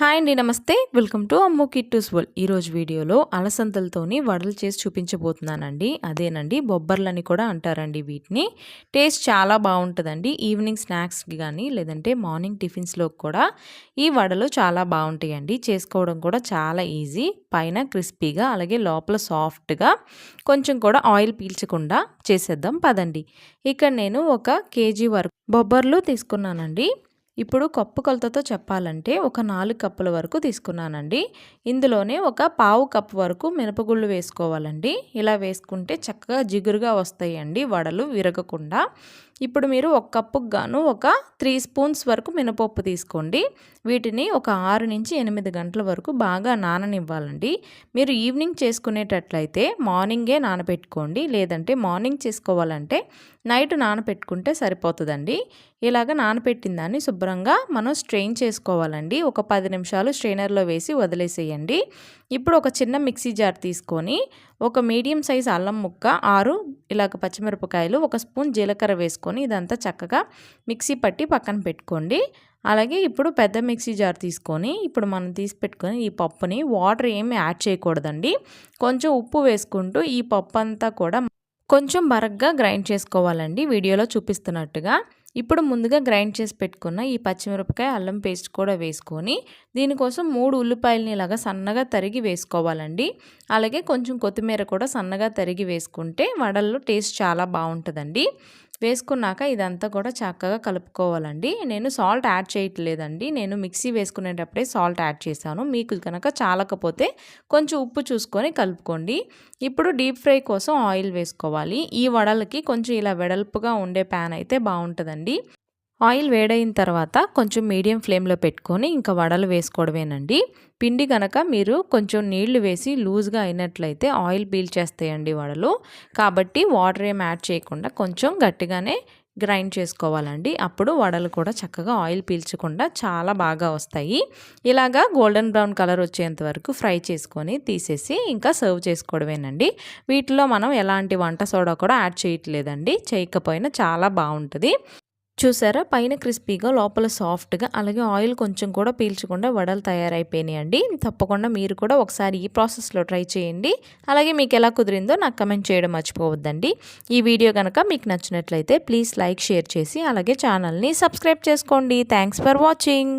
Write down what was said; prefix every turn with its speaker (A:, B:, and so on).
A: Hi అండి, నమస్తే. Welcome to Ammu Kittu's world. ఈరోజు వీడియోలో అలసందలతోని వడలు చేసి చూపించబోతున్నానండి. అదేనండి, బొబ్బర్లని కూడా అంటారండి వీటిని. టేస్ట్ చాలా బాగుంటుందండి. ఈవినింగ్ స్నాక్స్కి కానీ లేదంటే మార్నింగ్ టిఫిన్స్లోకి కూడా ఈ వడలు చాలా బాగుంటాయండి. చేసుకోవడం కూడా చాలా ఈజీ. పైన క్రిస్పీగా అలాగే లోపల సాఫ్ట్గా కొంచెం కూడా ఆయిల్ పీల్చకుండా చేసేద్దాం పదండి. ఇక్కడ నేను 1 కేజీ వరకు బొబ్బర్లు తీసుకున్నానండి. ఇప్పుడు కప్పు కొలతతో చెప్పాలంటే ఒక 4 కప్పుల వరకు తీసుకున్నానండి. ఇందులోనే ఒక పావు కప్పు వరకు మినపగుళ్ళు వేసుకోవాలండి. ఇలా వేసుకుంటే చక్కగా జిగురుగా వస్తాయండి వడలు విరగకుండా. ఇప్పుడు మీరు 1 కప్పుకు గాను ఒక 3 స్పూన్స్ వరకు మినపప్పు తీసుకోండి. వీటిని ఒక 6 నుంచి 8 గంటల వరకు బాగా నాననివ్వాలండి. మీరు ఈవినింగ్ చేసుకునేటట్లయితే మార్నింగే నానబెట్టుకోండి. లేదంటే మార్నింగ్ చేసుకోవాలంటే నైట్ నానబెట్టుకుంటే సరిపోతుందండి. ఇలాగ నానబెట్టిన దాన్ని శుభ్రంగా మనం స్ట్రెయిన్ చేసుకోవాలండి. ఒక 10 నిమిషాలు స్ట్రెయినర్లో వేసి వదిలేసేయండి. ఇప్పుడు ఒక చిన్న మిక్సీ జార్ తీసుకొని ఒక మీడియం సైజ్ అల్లం ముక్క, 6 ఇలాగ పచ్చిమిరపకాయలు, 1 స్పూన్ జీలకర్ర వేసుకొని ఇదంతా చక్కగా మిక్సీ పట్టి పక్కన పెట్టుకోండి. అలాగే ఇప్పుడు పెద్ద మిక్సీ జార్ తీసుకొని ఇప్పుడు మనం తీసి పెట్టుకొని ఈ పప్పుని వాటర్ ఏమి యాడ్ చేయకూడదండి. కొంచెం ఉప్పు వేసుకుంటూ ఈ పప్పు అంతా కూడా కొంచెం బరగ్గా గ్రైండ్ చేసుకోవాలండి, వీడియోలో చూపిస్తున్నట్టుగా. ఇప్పుడు ముందుగా గ్రైండ్ చేసి పెట్టుకున్న ఈ పచ్చిమిరపకాయ అల్లం పేస్ట్ కూడా వేసుకొని దీనికోసం 3 ఉల్లిపాయలని ఇలాగా సన్నగా తరిగి వేసుకోవాలండి. అలాగే కొంచెం కొత్తిమీర కూడా సన్నగా తరిగి వేసుకుంటే వడల్లో టేస్ట్ చాలా బాగుంటుందండి. వేసుకున్నాక ఇదంతా కూడా చక్కగా కలుపుకోవాలండి. నేను సాల్ట్ యాడ్ చేయట్లేదండి, నేను మిక్సీ వేసుకునేటప్పుడే సాల్ట్ యాడ్ చేశాను. మీకు కనుక చాలకపోతే కొంచెం ఉప్పు చూసుకొని కలుపుకోండి. ఇప్పుడు డీప్ ఫ్రై కోసం ఆయిల్ వేసుకోవాలి. ఈ వడలకి కొంచెం ఇలా వెడల్పుగా ఉండే ప్యాన్ అయితే బాగుంటుందండి. ఆయిల్ వేడైన తర్వాత కొంచెం మీడియం ఫ్లేమ్లో పెట్టుకొని ఇంకా వడలు వేసుకోవడమేనండి. పిండి కనుక మీరు కొంచెం నీళ్లు వేసి లూజ్గా అయినట్లయితే ఆయిల్ పీల్చేస్తాయండి వడలు. కాబట్టి వాటర్ ఏం యాడ్ చేయకుండా కొంచెం గట్టిగానే గ్రైండ్ చేసుకోవాలండి. అప్పుడు వడలు కూడా చక్కగా ఆయిల్ పీల్చకుండా చాలా బాగా వస్తాయి. ఇలాగా గోల్డెన్ బ్రౌన్ కలర్ వచ్చేంత వరకు ఫ్రై చేసుకొని తీసేసి ఇంకా సర్వ్ చేసుకోవడమేనండి. వీటిలో మనం ఎలాంటి వంట సోడా కూడా యాడ్ చేయట్లేదండి. చేయకపోయినా చాలా బాగుంటుంది. చూసారా, పైన క్రిస్పీగా లోపల సాఫ్ట్గా అలాగే ఆయిల్ కొంచెం కూడా పీల్చకుండా వడలు తయారైపోయినాయండి. తప్పకుండా మీరు కూడా ఒకసారి ఈ ప్రాసెస్లో ట్రై చేయండి. అలాగే మీకు ఎలా కుదిరిందో నాకు కమెంట్ చేయడం మర్చిపోవద్దండి. ఈ వీడియో కనుక మీకు నచ్చినట్లయితే ప్లీజ్ లైక్, షేర్ చేసి అలాగే ఛానల్ని సబ్స్క్రైబ్ చేసుకోండి. Thanks for watching.